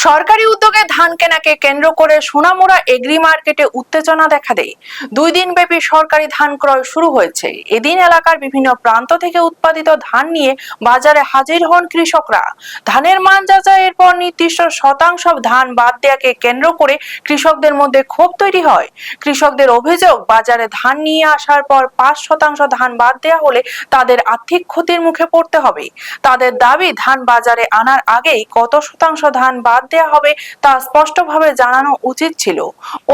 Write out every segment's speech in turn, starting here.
সরকারি উদ্যোগে ধান কেনাকে কেন্দ্র করে সোনামুড়া এগ্রি মার্কেটে উত্তেজনা দেখা দেয়। 2 দিন ব্যাপী সরকারি ধান ক্রয় শুরু হয়েছে। এদিন এলাকার বিভিন্ন প্রান্ত থেকে উৎপাদিত ধান নিয়ে বাজারে হাজির হন কৃষকরা। ধানের মান যাচাইয়ের পর নির্দিষ্ট শতাংশ ধান বাদ দেওয়াকে কেন্দ্র করে কৃষকদের মধ্যে ক্ষোভ তৈরি হয়। কৃষকদের অভিযোগ, বাজারে ধান নিয়ে আসার পর 5% ধান বাদ দেওয়া হলে তাদের আর্থিক ক্ষতির মুখে পড়তে হবে। তাদের দাবি, ধান বাজারে আনার আগেই কত শতাংশ ধান বাদ দেওয়া হবে তা স্পষ্টভাবে জানানো উচিত ছিল।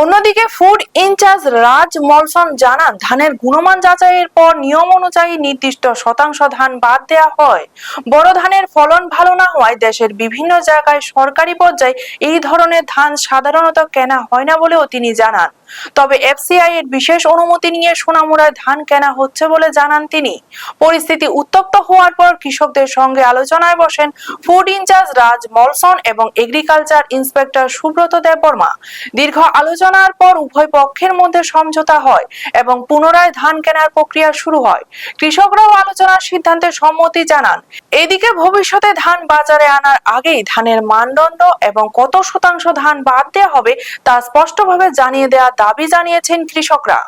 অন্যদিকে ফুড ইনচার্জ রাজ মলসন জানান, ধানের গুণমান যাচাইয়ের পর নিয়ম অনুযায়ী নির্দিষ্ট শতাংশ ধান বাদ দেওয়া হয়। বড় ধানের ফলন ভালো না হওয়ায় দেশের বিভিন্ন জায়গায় সরকারি পর্যায়ে এই ধরনের ধান সাধারণত কেনা হয় না বলেও তিনি জানান। তবে এফসিআই এর বিশেষ অনুমতি নিয়ে সোনামুড়ায় ধান কেনা হচ্ছে বলে জানান তিনি। পরিস্থিতি উত্তপ্ত হওয়ার পর কৃষকদের সঙ্গে আলোচনায় বসেন ফুড ইনচার্জ রাজ মলসন এবং এগ্রিকালচার ইন্সপেক্টর সুব্রত দেববর্মা। দীর্ঘ আলোচনার পর উভয় পক্ষের মধ্যে সমঝোতা হয় এবং পুনরায় ধান কেনার প্রক্রিয়া শুরু হয়। কৃষকরাও আলোচনার সিদ্ধান্তে সম্মতি জানান। এদিকে ভবিষ্যতে ধান বাজারে আনার আগেই ধানের মানদণ্ড এবং কত শতাংশ ধান বাদ দেওয়া হবে তা স্পষ্টভাবে জানিয়ে দেওয়ার দাবি জানিয়েছেন কৃষকরা।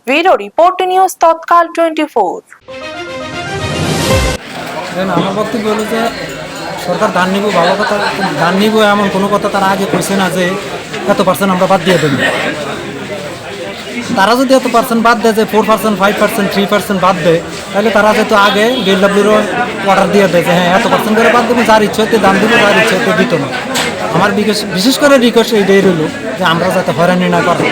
ব্যুরো রিপোর্ট, নিউজ তৎকাল 24। আমার বক্তব্য হলো যে সরকার ধান নিব, ভালো কথা, ধান নিব এমন কোনো কথা তারা আগে কইছে না যে এত% আমরা বাদ দিয়ে দেব। তারা যদি এত% বাদ দেয়, যে 4%, 5%, 3% বাদ দেয়, তাহলে তারা যেহেতু আগে বিএলডব্লিউর অর্ডার দিয়ে দেয় যে হ্যাঁ এত% করে বাদ দেবো, যার ইচ্ছে হতে দাম দেবো, যার ইচ্ছে হতে দিত না। আমার বিশেষ করে রিকোয়েস্ট এইটাই রইল যে আমরা যাতে হয়রানি না করি।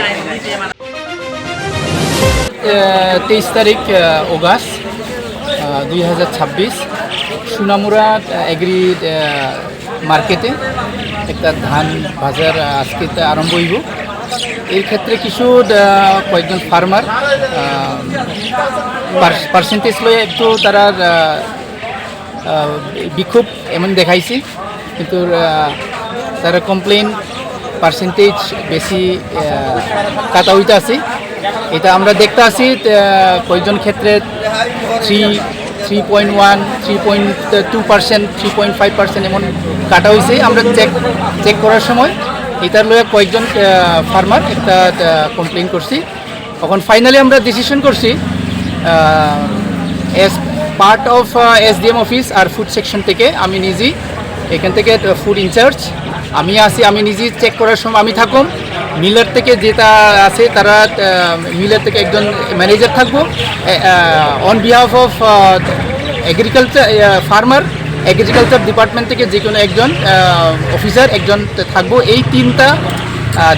23 তারিখ অগাস্ট 2026 সোনামুড়া এগ্রি মার্কেটে একটা ধান বাজার আজকে আরম্ভ হইব। এই ক্ষেত্রে কিছু কয়েকজন ফার্মার পার্সেন্টেজ লয়ে একটু তারা বিক্ষোভ এমন দেখাইছে, কিন্তু তারা কমপ্লেন পার্সেন্টেজ বেশি কাটা হইতে আছে। এটা আমরা দেখতে আছি কয়েকজন ক্ষেত্রে 3.1, 3.2%, 3.5% এমন কাটা হয়েছে। আমরা চেক করার সময় এটার লয়ে কয়েকজন ফার্মার একটা কমপ্লেন করছি। তখন ফাইনালি আমরা ডিসিশন করছি as part of SDM office আর ফুড সেকশন থেকে আমি নিজেই এখান থেকে ফুড ইনচার্জ আমি আসি, আমি নিজেই চেক করার সময় আমি থাকুম। মিলার থেকে যেটা আছে তারা মিলার থেকে একজন ম্যানেজার থাকবো, on behalf of agriculture farmer, agriculture department থেকে যে কোনো একজন অফিসার একজন থাকবো। এই 3টা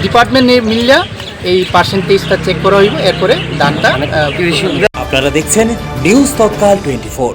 ডিপার্টমেন্ট মিলিয়া এই পার্সেন্টেজটা চেক করা হইব, এরপরে দানটা। আপনারা দেখছেন নিউজ তৎকাল 24।